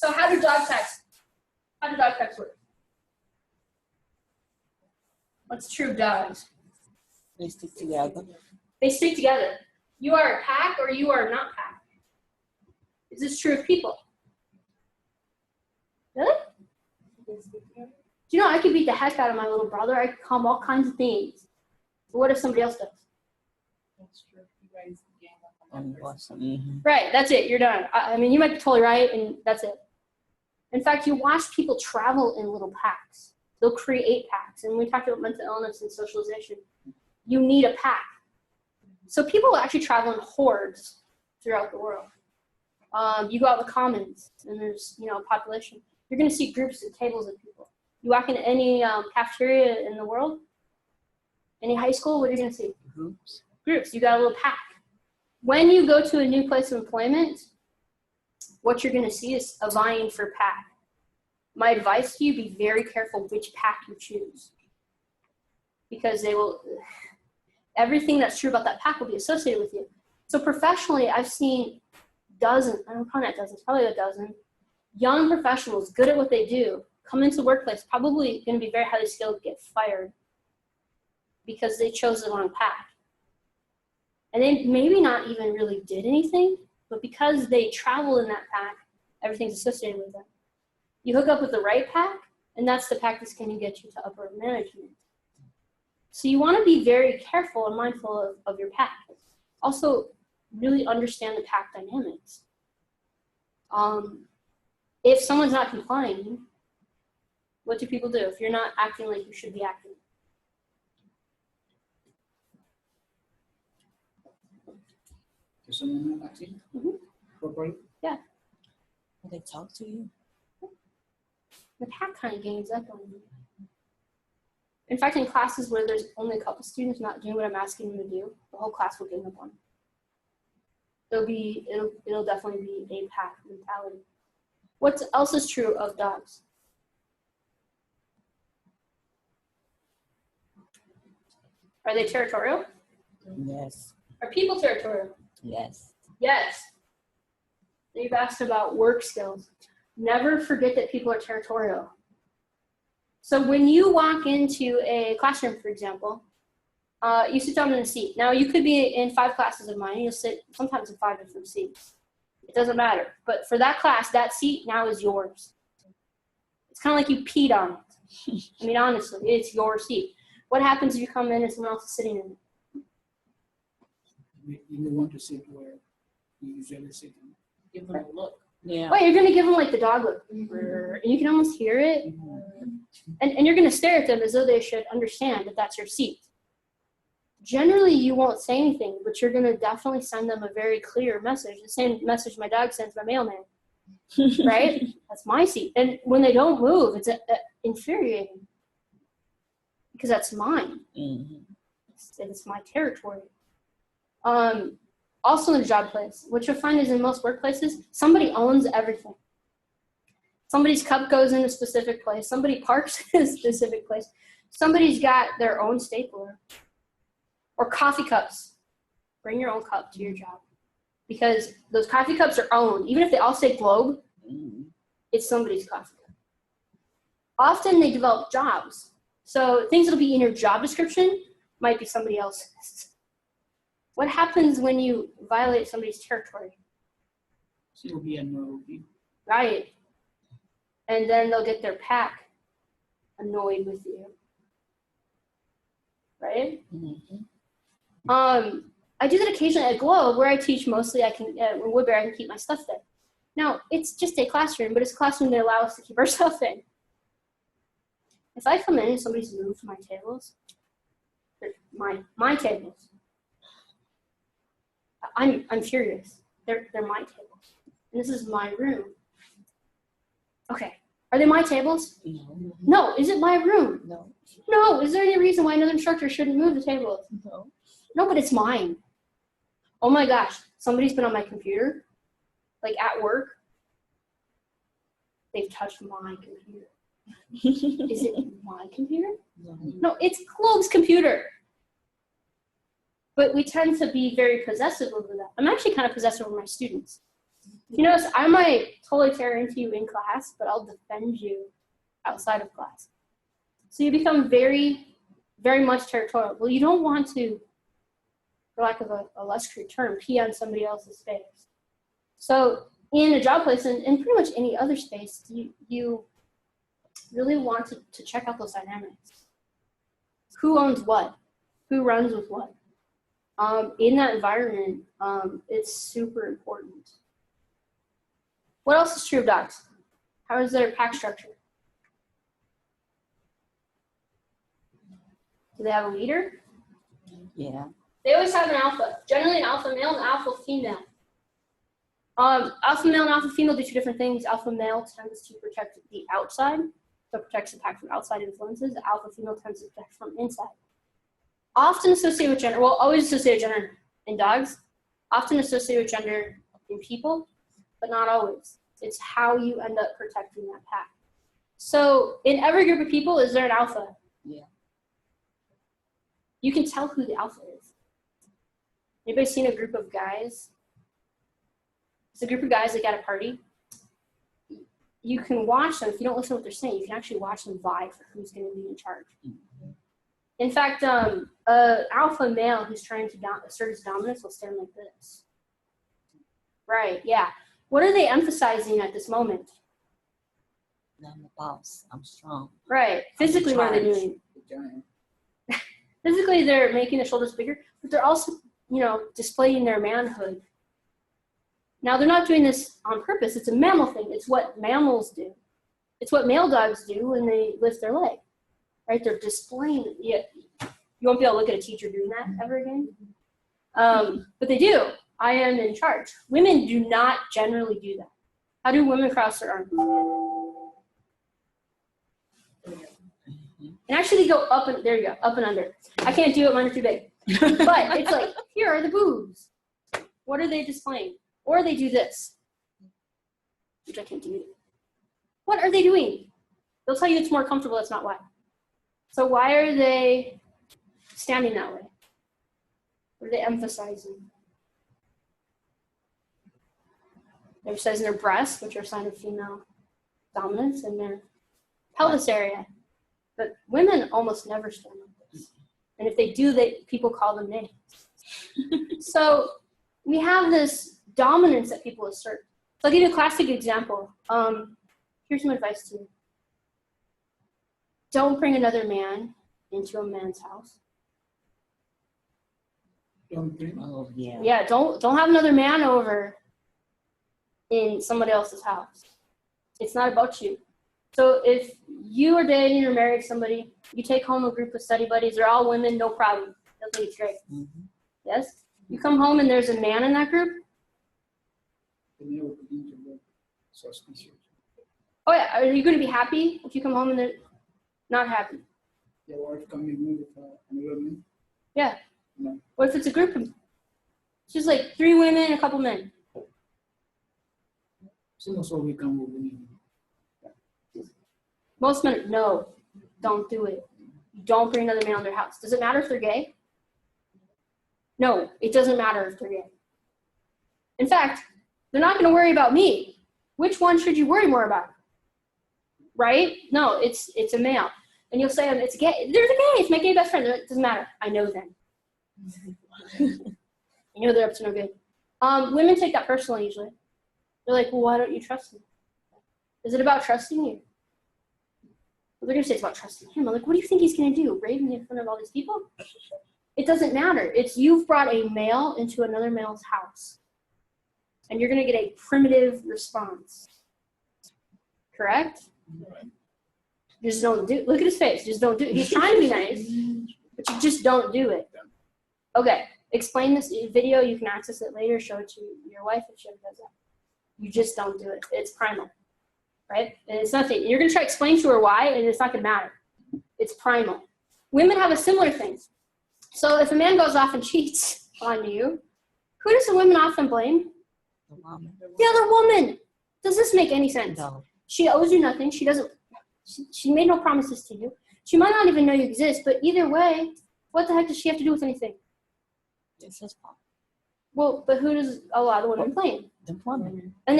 So how do dog packs work? What's true of dogs? They stick together. They stick together. You are a pack or you are not pack. Is this true of people? Really? Do you know I could beat the heck out of my little brother? I could call him all kinds of things. But what if somebody else does? That's true. You guys gang up on that person. Mm-hmm. Right, that's it. You're done. I mean, you might be totally right, and that's it. In fact, you watch people travel in little packs. They'll create packs. And we talked about mental illness and socialization. You need a pack. So people actually travel in hordes throughout the world. You go out in the commons, and there's a population. You're going to see groups of tables of people. You walk into any cafeteria in the world, any high school, what are you going to see? Groups. You got a little pack. When you go to a new place of employment, what you're going to see is a vying for pack. My advice to you, be very careful which pack you choose. Because everything that's true about that pack will be associated with you. So professionally, I've seen probably a dozen, young professionals good at what they do, come into the workplace, probably going to be very highly skilled, get fired because they chose the wrong path. And they maybe not even really did anything, but because they travel in that pack, everything's associated with them. You hook up with the right pack, and that's the pack that's going to get you to upper management. So you want to be very careful and mindful of your pack. Also, really understand the pack dynamics. If someone's not complying, what do people do if you're not acting like you should be acting? If someone not acting properly? Yeah. They talk to you. The pack kind of gains up on you. In fact, in classes where there's only a couple students not doing what I'm asking them to do, the whole class will gain up on them. It'll definitely be a pack mentality. What else is true of dogs? Are they territorial? Yes. Are people territorial? Yes. Yes. You've asked about work skills. Never forget that people are territorial. So when you walk into a classroom, for example, you sit down in a seat. Now, you could be in 5 classes of mine. You'll sit sometimes in 5 different seats. It doesn't matter. But for that class, that seat now is yours. It's kind of like you peed on it. I mean, honestly, it's your seat. What happens if you come in and someone else is sitting in it? You may want to sit where you usually sit. Give them a look. Yeah. Wait, you're going to give them like the dog look. And you can almost hear it. And you're going to stare at them as though they should understand that that's your seat. Generally, you won't say anything, but you're going to definitely send them a very clear message. The same message my dog sends my mailman, right? That's my seat. And when they don't move, it's infuriating because that's mine. Mm-hmm. It's my territory. Also in a job place, what you'll find is in most workplaces, somebody owns everything. Somebody's cup goes in a specific place. Somebody parks in a specific place. Somebody's got their own stapler. Or coffee cups. Bring your own cup to your job. Because those coffee cups are owned. Even if they all say Globe, it's somebody's coffee cup. Often they develop jobs. So things that'll be in your job description might be somebody else's. What happens when you violate somebody's territory? So you'll be annoyed. Right. And then they'll get their pack annoyed with you. Right? Mm-hmm. I do that occasionally at Globe, where I teach mostly. In Woodbury, I can keep my stuff there. Now, it's just a classroom, but it's a classroom they allow us to keep our stuff in. If I come in and somebody's moved my tables, my tables, I'm furious. They're my tables. And this is my room. Okay. Are they my tables? No. No. Is it my room? No. No. Is there any reason why another instructor shouldn't move the tables? No. No, but it's mine. Oh my gosh. Somebody's been on my computer, like at work. They've touched my computer. Is it my computer? No. No, it's Globe's computer. But we tend to be very possessive over that. I'm actually kind of possessive over my students. You notice I might totally tear into you in class, but I'll defend you outside of class. So you become very, very much territorial. Well, you don't want to, for lack of a less crude term, pee on somebody else's face. So in a job place and pretty much any other space, you really want to check out those dynamics. Who owns what? Who runs with what? In that environment, it's super important. What else is true of dogs? How is their pack structure? Do they have a leader? Yeah. They always have an alpha. Generally an alpha male and an alpha female. Alpha male and alpha female do two different things. Alpha male tends to protect the outside, so it protects the pack from outside influences. The alpha female tends to protect from inside. Often associated with gender, well, always associated with gender in dogs, often associated with gender in people, but not always. It's how you end up protecting that pack. So in every group of people, is there an alpha? Yeah. You can tell who the alpha is. Anybody seen a group of guys? It's a group of guys like at a party. You can watch them. If you don't listen to what they're saying, you can actually watch them vie for who's going to be in charge. In fact, an alpha male who's trying to assert his dominance will stand like this. Right, yeah. What are they emphasizing at this moment? I'm the boss. I'm strong. Right. Physically, what are they doing? The giant. Physically, they're making their shoulders bigger, but they're also, displaying their manhood. Now, they're not doing this on purpose. It's a mammal thing. It's what mammals do. It's what male dogs do when they lift their leg. Right? They're displaying. Yeah, you won't be able to look at a teacher doing that ever again. But they do. I am in charge. Women do not generally do that. How do women cross their arms? And actually, they go up and there you go, up and under. I can't do it; mine are too big. But it's like, here are the boobs. What are they displaying? Or they do this, which I can't do. What are they doing? They'll tell you it's more comfortable. That's not why. So why are they standing that way? What are they emphasizing? They're emphasizing their breasts, which are a sign of female dominance, and their pelvis area. But women almost never stand like this. And if they do, people call them names. So we have this dominance that people assert. So I'll give you a classic example. Here's some advice to you. Don't bring another man into a man's house. Don't bring. Oh, yeah. Yeah, don't have another man over in somebody else's house. It's not about you. So if you are dating or married to somebody, you take home a group of study buddies, they're all women, no problem. They'll think it's great. Mm-hmm. Yes? You come home and there's a man in that group? They never begin to look suspicious. Oh yeah, are you going to be happy if you come home and they're not happy? Your wife coming in with another man. Yeah. No. What if it's a group of, it's just like 3 women and a couple men? So also we come with women. Most men, no, don't do it. Don't bring another man in their house. Does it matter if they're gay? No, it doesn't matter if they're gay. In fact, they're not going to worry about me. Which one should you worry more about? Right? No, it's a male. And you'll say, it's gay. There's a gay. It's my gay best friend. It doesn't matter. I know them. You know they're up to no good. Women take that personally usually. They're like, well, why don't you trust me? Is it about trusting you? Well, they're going to say it's about trusting him. I'm like, what do you think he's going to do? Rape me in front of all these people? It doesn't matter. It's you've brought a male into another male's house. And you're going to get a primitive response. Correct? Right. Just don't do it. Look at his face. Just don't do it. He's trying to be nice, but you just don't do it. Okay. Explain this video. You can access it later. Show it to your wife if she ever does that. You just don't do it. It's primal. Right? And it's nothing. You're going to try to explain to her why, and it's not going to matter. It's primal. Women have a similar thing. So if a man goes off and cheats on you, who does the woman often blame? The woman. The other woman. Does this make any sense? No. She owes you nothing. She doesn't. She made no promises to you. She might not even know you exist, but either way, what the heck does she have to do with anything? It's his fault. Well, but who does a lot of women blame? The woman. And they